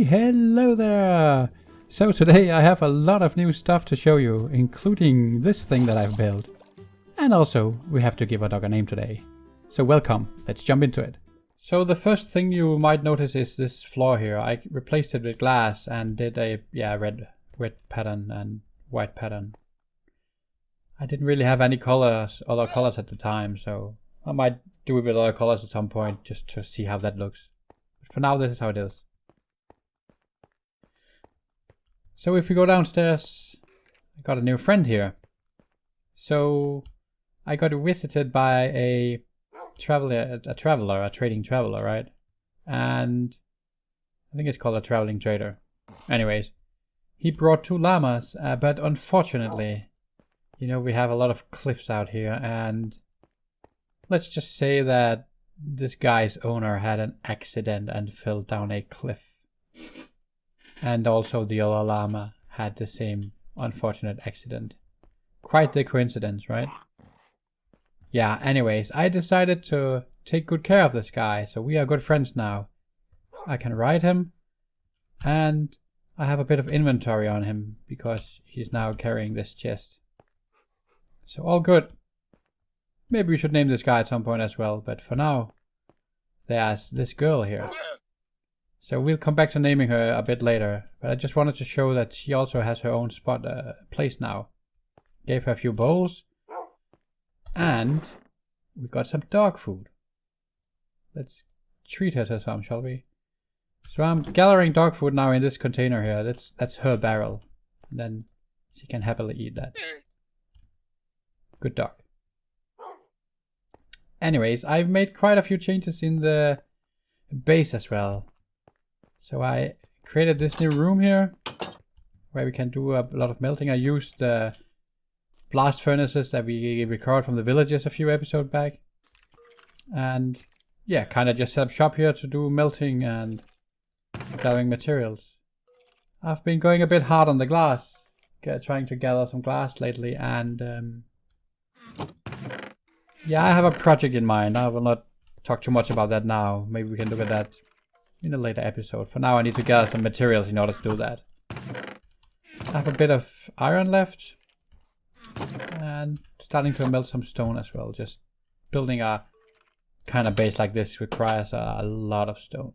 Hello there! So today I have a lot of new stuff to show you, including this thing that I've built. And also, we have to give our dog a name today. So welcome, let's jump into it. So the first thing you might notice is this floor here. I replaced it with glass and did a red pattern and white pattern. I didn't really have any other colors at the time, so I might do it with other colors at some point just to see how that looks. But for now, this is how it is. So if we go downstairs, I got a new friend here. So I got visited by a trading traveler, right? And I think it's called a traveling trader. Anyways, he brought 2 llamas, but unfortunately, you know, we have a lot of cliffs out here, and let's just say that this guy's owner had an accident and fell down a cliff. And also the other llama had the same unfortunate accident. Quite the coincidence, right? Yeah, anyways, I decided to take good care of this guy, so we are good friends now. I can ride him, and I have a bit of inventory on him because he's now carrying this chest. So all good. Maybe we should name this guy at some point as well, but for now, there's this girl here. So we'll come back to naming her a bit later, but I just wanted to show that she also has her own place now. Gave her a few bowls, and we got some dog food. Let's treat her to some, shall we? So I'm gathering dog food now in this container here. That's her barrel, and then she can happily eat that. Good dog. Anyways, I've made quite a few changes in the base as well. So I created this new room here where we can do a lot of melting. I used the blast furnaces that we recorded from the villages a few episodes back. And yeah, kind of just set up shop here to do melting and gathering materials. I've been going a bit hard on the glass, trying to gather some glass lately, and yeah, I have a project in mind. I will not talk too much about that now. Maybe we can look at that in a later episode. For now, I need to gather some materials in order to do that. I have a bit of iron left, and starting to melt some stone as well. Just building a kind of base like this requires a lot of stone.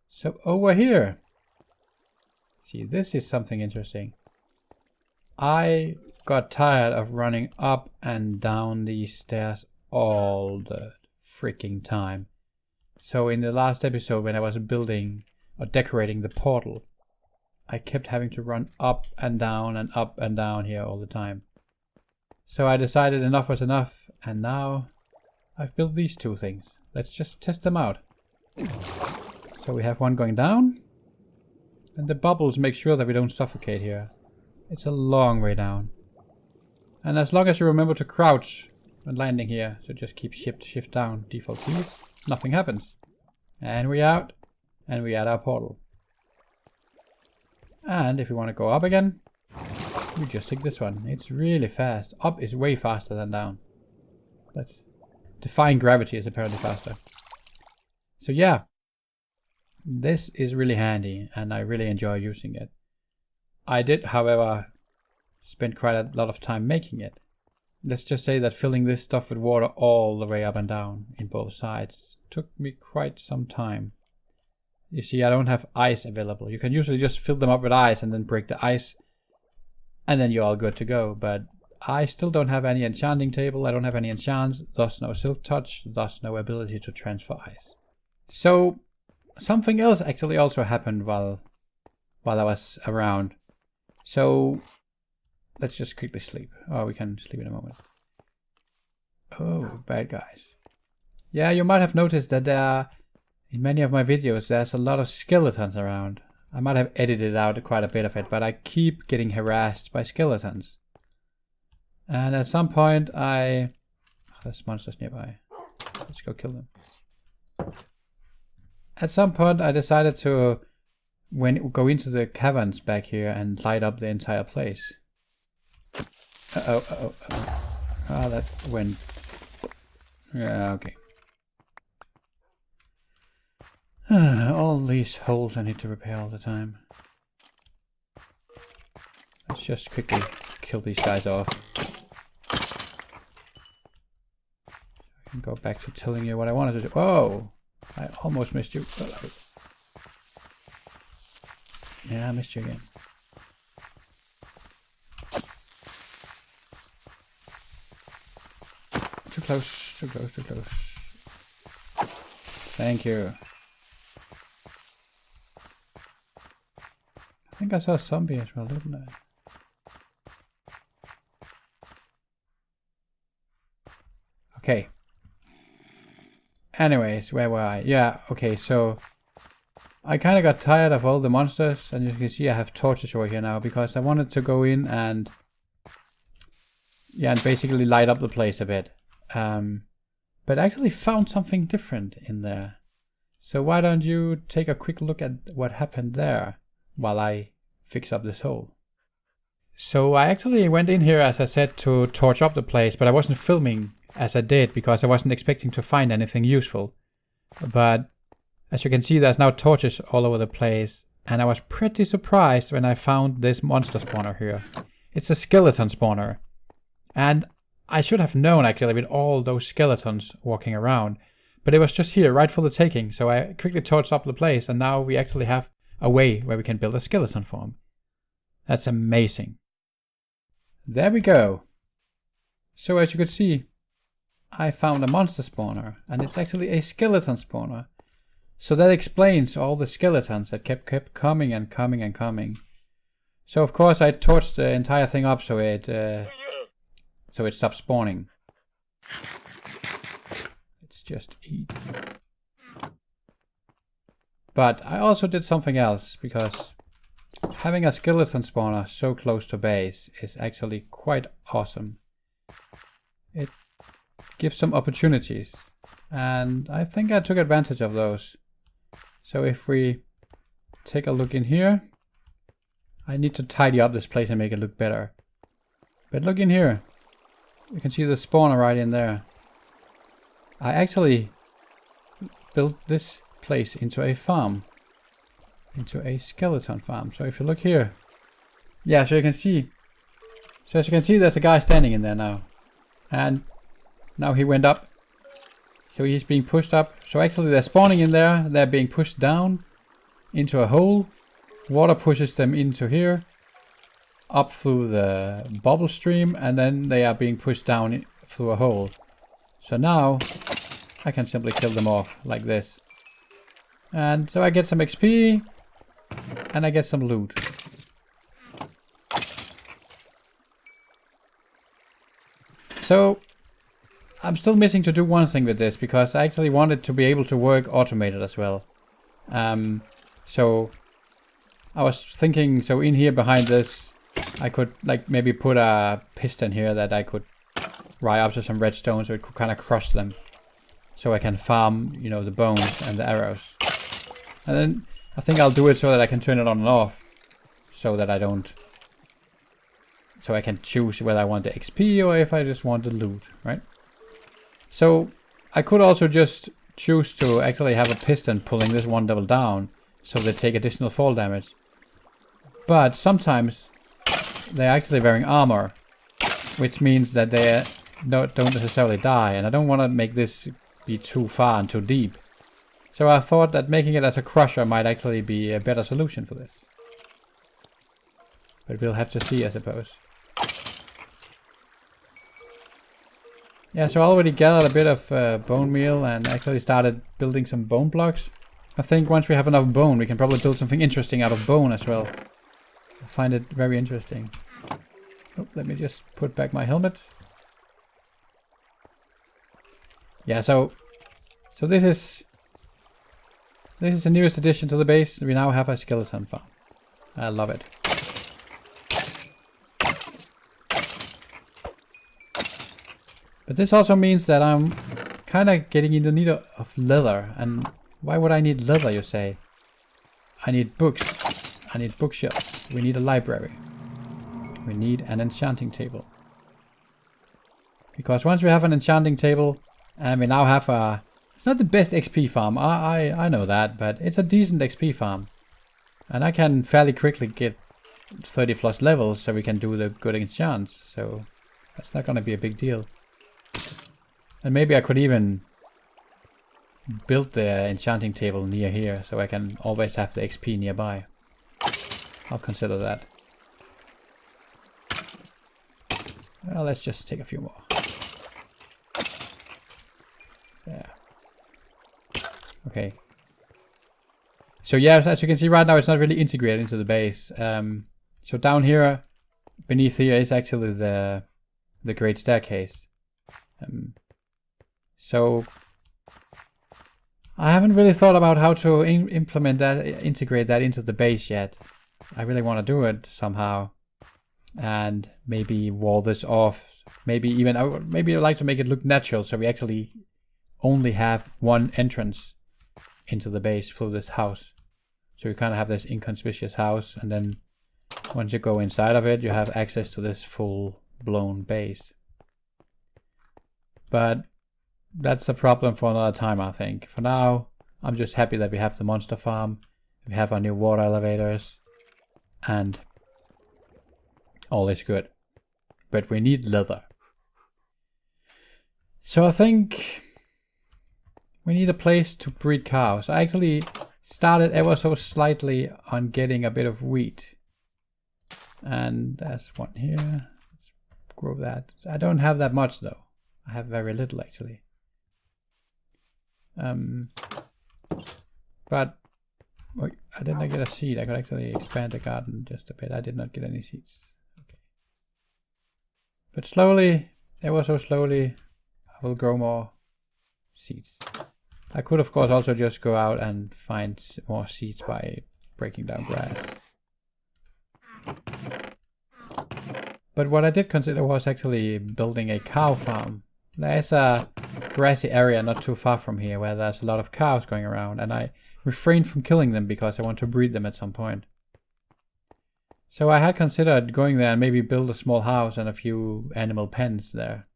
So over here, see, this is something interesting. I got tired of running up and down these stairs all the freaking time. So in the last episode, when I was building or decorating the portal, I kept having to run up and down here all the time. So I decided enough was enough, and now I've built these 2 things. Let's just test them out. So we have one going down, and the bubbles make sure that we don't suffocate here. It's a long way down. And as long as you remember to crouch when landing here, so just keep shift down, default keys, nothing happens. And we're out, and we add our portal. And if you want to go up again, we just take this one. It's really fast. Up is way faster than down. That's defying gravity is apparently faster. So yeah, this is really handy, and I really enjoy using it. I did, however, spend quite a lot of time making it. Let's just say that filling this stuff with water all the way up and down in both sides took me quite some time. You see, I don't have ice available. You can usually just fill them up with ice and then break the ice, and then you're all good to go. But I still don't have any enchanting table. I don't have any enchants, thus no silk touch, thus no ability to transfer ice. So something else actually also happened while I was around. So let's just quickly sleep. Oh, we can sleep in a moment. Oh, bad guys. Yeah, you might have noticed that in many of my videos there's a lot of skeletons around. I might have edited out quite a bit of it, but I keep getting harassed by skeletons. And at some point there's monsters nearby. Let's go kill them. At some point I decided to go into the caverns back here and light up the entire place. That went... Yeah, okay. All these holes I need to repair all the time. Let's just quickly kill these guys off. I can go back to telling you what I wanted to do. Oh! I almost missed you. Yeah, I missed you again. Too close, too close, too close. Thank you. I think I saw a zombie as well, didn't I? Okay. Anyways, where were I? Yeah, okay, so I kind of got tired of all the monsters, and you can see I have torches over here now because I wanted to go in and basically light up the place a bit. But I actually found something different in there. So why don't you take a quick look at what happened there while I fix up this hole. So I actually went in here, as I said, to torch up the place, but I wasn't filming as I did because I wasn't expecting to find anything useful. But as you can see, there's now torches all over the place, and I was pretty surprised when I found this monster spawner here. It's a skeleton spawner. And I should have known actually with all those skeletons walking around, but it was just here, right for the taking. So I quickly torched up the place, and now we actually have a way where we can build a skeleton farm. That's amazing. There we go. So as you could see, I found a monster spawner, and it's actually a skeleton spawner. So that explains all the skeletons that kept coming and coming and coming. So of course I torched the entire thing up so it stopped spawning. Let's just eat. But I also did something else, because having a skeleton spawner so close to base is actually quite awesome. It gives some opportunities, and I think I took advantage of those. So if we take a look in here, I need to tidy up this place and make it look better. But look in here. You can see the spawner right in there. I actually built this place into a farm. Into a skeleton farm. So if you look here. Yeah, so you can see. So as you can see, there's a guy standing in there now. And now he went up. So he's being pushed up. So actually they're spawning in there. They're being pushed down into a hole. Water pushes them into here. Up through the bubble stream, and then they are being pushed down through a hole. So now I can simply kill them off like this. And so I get some XP and I get some loot. So I'm still missing to do one thing with this, because I actually wanted to be able to work automated as well. So I was thinking, so in here behind this I could like maybe put a piston here that I could wire up to some redstone so it could kind of crush them. So I can farm, you know, the bones and the arrows. And then I think I'll do it so that I can turn it on and off. So that I don't... So I can choose whether I want the XP or if I just want the loot, right? So I could also just choose to actually have a piston pulling this one level down so they take additional fall damage. But sometimes they're actually wearing armor, which means that they don't necessarily die, and I don't want to make this be too far and too deep. So I thought that making it as a crusher might actually be a better solution for this. But we'll have to see, I suppose. Yeah, so I already gathered a bit of bone meal and actually started building some bone blocks. I think once we have enough bone, we can probably build something interesting out of bone as well. I find it very interesting. Oh, let me just put back my helmet. Yeah, so this is the newest addition to the base. We now have a skeleton farm. I love it. But this also means that I'm kind of getting in the need of leather. And why would I need leather, you say? I need books. I need bookshelves. We need a library. We need an enchanting table. Because once we have an enchanting table, and we now have a It's not the best XP farm, I know that, but it's a decent XP farm. And I can fairly quickly get 30 plus levels so we can do the good enchants, so that's not gonna be a big deal. And maybe I could even build the enchanting table near here so I can always have the XP nearby. I'll consider that. Well, let's just take a few more. There. Okay. So yeah, as you can see right now, it's not really integrated into the base. So down here, beneath here is actually the great staircase. So I haven't really thought about how to implement that, integrate that into the base yet. I really want to do it somehow, and maybe wall this off. Maybe I'd like to make it look natural, so we actually only have one entrance into the base through this house. So you kind of have this inconspicuous house, and then once you go inside of it, you have access to this full-blown base. But that's a problem for another time, I think. For now, I'm just happy that we have the monster farm, we have our new water elevators, and all is good. But we need leather. So I think we need a place to breed cows. I actually started ever so slightly on getting a bit of wheat. And there's one here. Let's grow that. I don't have that much though. I have very little actually. But wait, I did not get a seed. I could actually expand the garden just a bit. I did not get any seeds. Okay. But slowly, ever so slowly, I will grow more seeds. I could of course also just go out and find more seeds by breaking down grass. But what I did consider was actually building a cow farm. There's a grassy area not too far from here where there's a lot of cows going around, and I refrained from killing them because I want to breed them at some point. So I had considered going there and maybe build a small house and a few animal pens there.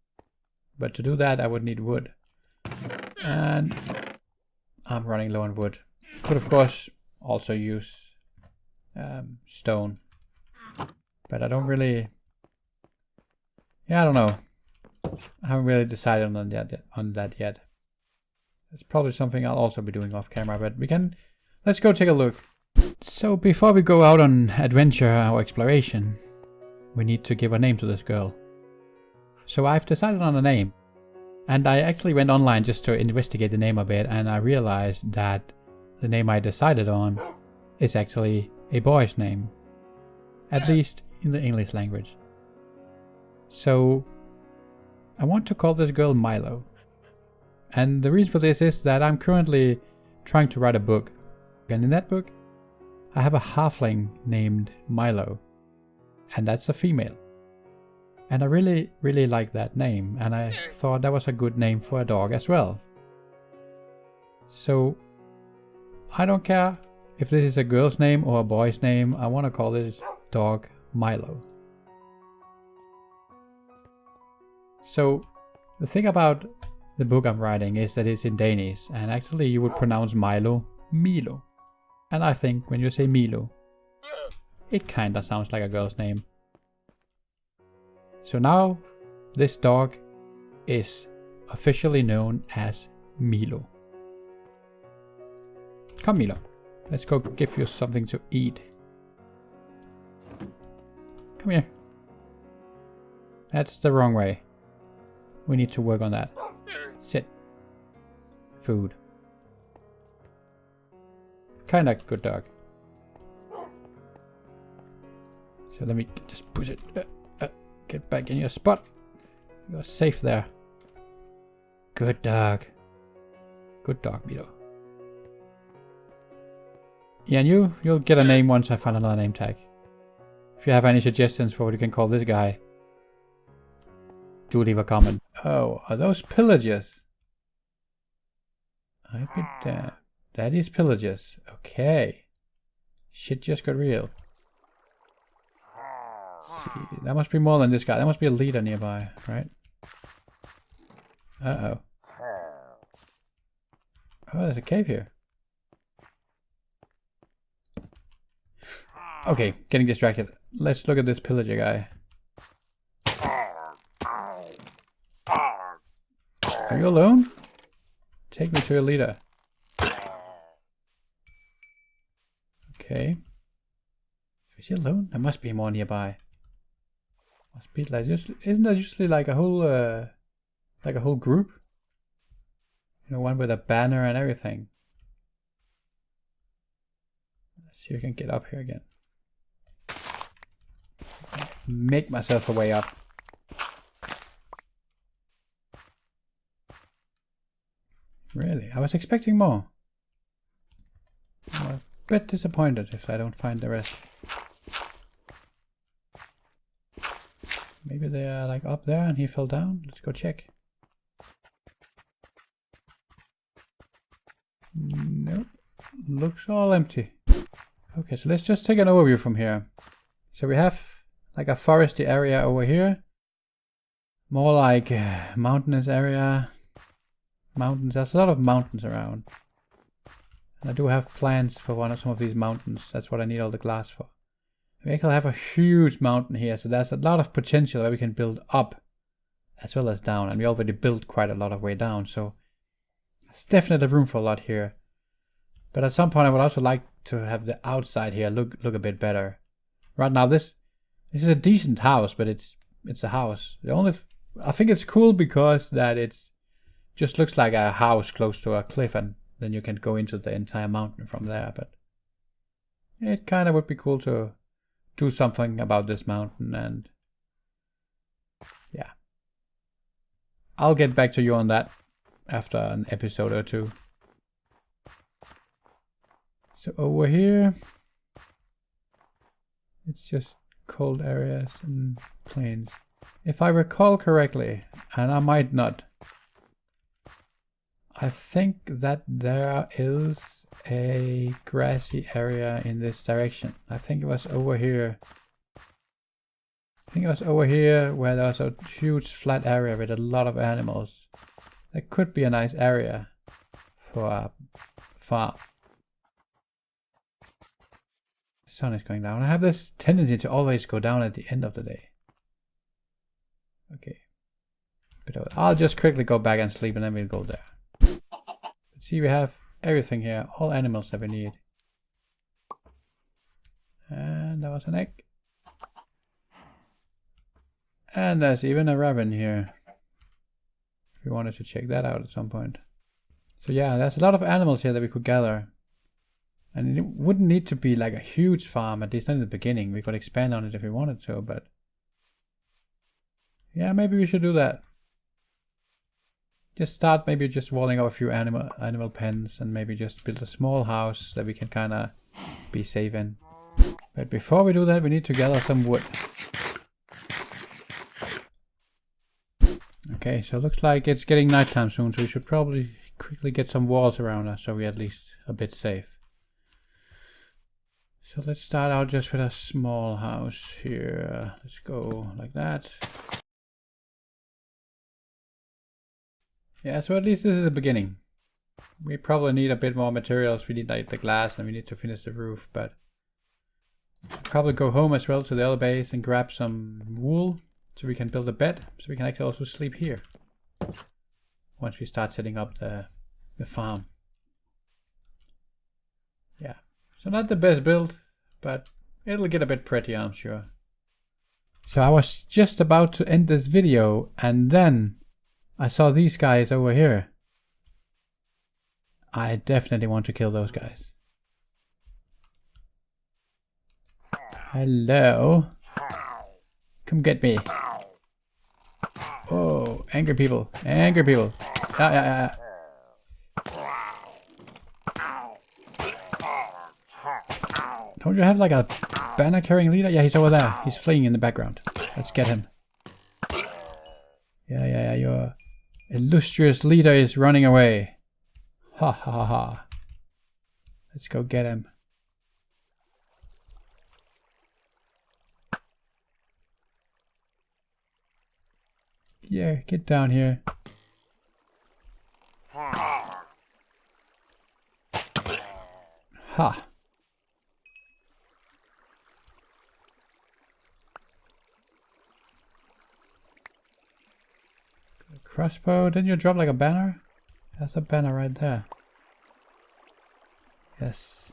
But to do that I would need wood. And I'm running low on wood. Could of course also use stone. But I don't really... Yeah, I don't know. I haven't really decided on that yet. It's probably something I'll also be doing off camera, but let's go take a look. So before we go out on adventure or exploration, we need to give a name to this girl. So I've decided on a name. And I actually went online just to investigate the name a bit, and I realized that the name I decided on is actually a boy's name. At least in the English language. So I want to call this girl Milo. And the reason for this is that I'm currently trying to write a book. And in that book, I have a halfling named Milo. And that's a female. And I really, really like that name. And I thought that was a good name for a dog as well. So I don't care if this is a girl's name or a boy's name. I want to call this dog Milo. So the thing about the book I'm writing is that it's in Danish, and actually you would pronounce Milo Milo. And I think when you say Milo, it kinda sounds like a girl's name. So now this dog is officially known as Milo. Come Milo, let's go give you something to eat. Come here. That's the wrong way. We need to work on that. Sit. Food. Kinda good dog. So let me just push it. Get back in your spot. You're safe there. Good dog. Good dog, Milo. Yeah, and you'll get a name once I find another name tag. If you have any suggestions for what you can call this guy, do leave a comment. Oh, are those pillagers? I bet that is pillagers. Okay. Shit just got real. See, that must be more than this guy. There must be a leader nearby, right? Uh-oh. Oh, there's a cave here. Okay, getting distracted. Let's look at this pillager guy. Are you alone? Take me to your leader. Okay. Is he alone? There must be more nearby. Must be like just isn't that usually like a whole group? You know, one with a banner and everything. Let's see if I can get up here again. Make myself a way up. Really? I was expecting more. I'm a bit disappointed if I don't find the rest. Maybe they are like up there and he fell down. Let's go check. Nope. Looks all empty. Okay, so let's just take an overview from here. So we have like a foresty area over here. More like mountainous area. Mountains. There's a lot of mountains around. And I do have plans for some of these mountains. That's what I need all the glass for. We actually have a huge mountain here, so there's a lot of potential where we can build up as well as down. And we already built quite a lot of way down, so there's definitely room for a lot here. But at some point I would also like to have the outside here look a bit better. Right now this is a decent house, but it's a house. I think it's cool because that it's just looks like a house close to a cliff, and then you can go into the entire mountain from there. But it kind of would be cool to do something about this mountain, and yeah, I'll get back to you on that after an episode or two. So over here, it's just cold areas and plains. If I recall correctly, and I might not, I think that there is a grassy area in this direction. I think it was over here. I think it was over here where there was a huge flat area with a lot of animals. That could be a nice area for a farm. The sun is going down. I have this tendency to always go down at the end of the day. Okay. But I'll just quickly go back and sleep and then we'll go there. See, we have everything here, all animals that we need. And there was an egg. And there's even a raven here. If we wanted to check that out at some point. So yeah, there's a lot of animals here that we could gather. And it wouldn't need to be like a huge farm, at least not in the beginning. We could expand on it if we wanted to, but yeah, maybe we should do that. Just start maybe just walling up a few animal pens and maybe just build a small house that we can kind of be safe in. But before we do that, we need to gather some wood. Okay, so it looks like it's getting nighttime soon, so we should probably quickly get some walls around us so we're at least a bit safe. So let's start out just with a small house here. Let's go like that. Yeah, so at least this is a beginning. We probably need a bit more materials. We need like the glass and we need to finish the roof, but probably go home as well to the other base and grab some wool so we can build a bed, so we can actually also sleep here once we start setting up the farm. Yeah, so not the best build, but it'll get a bit pretty, I'm sure. So I was just about to end this video and then I saw these guys over here. I definitely want to kill those guys. Hello. Come get me. Oh, angry people. Angry people. Yeah. Don't you have like a banner carrying leader? Yeah, he's over there. He's fleeing in the background. Let's get him. Yeah. Your illustrious leader is running away. Ha ha ha ha. Let's go get him. Yeah, get down here. Ha. Crossbow, didn't you drop like a banner? There's a banner right there. Yes.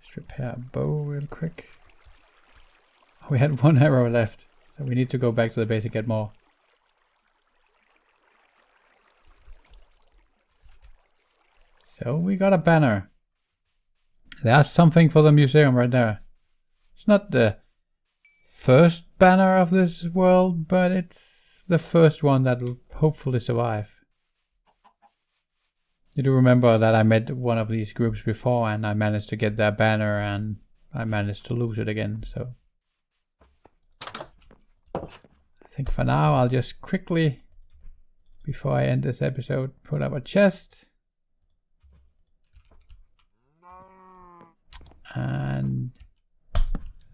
Just repair a bow real quick. Oh, we had 1 arrow left, so we need to go back to the base to get more. So we got a banner. There's something for the museum right there. It's not the first banner of this world, but it's the first one that'll hopefully survive. You do remember that I met one of these groups before and I managed to get their banner and I managed to lose it again, so I think for now I'll just quickly, before I end this episode, put up a chest. And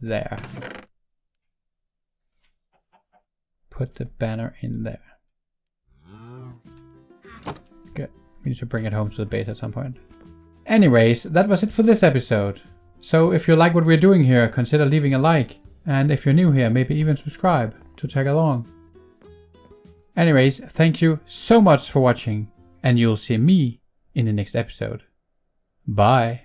there. Put the banner in there. Good. We need to bring it home to the base at some point. Anyways, that was it for this episode. So if you like what we're doing here, consider leaving a like. And if you're new here, maybe even subscribe to tag along. Anyways, thank you so much for watching. And you'll see me in the next episode. Bye.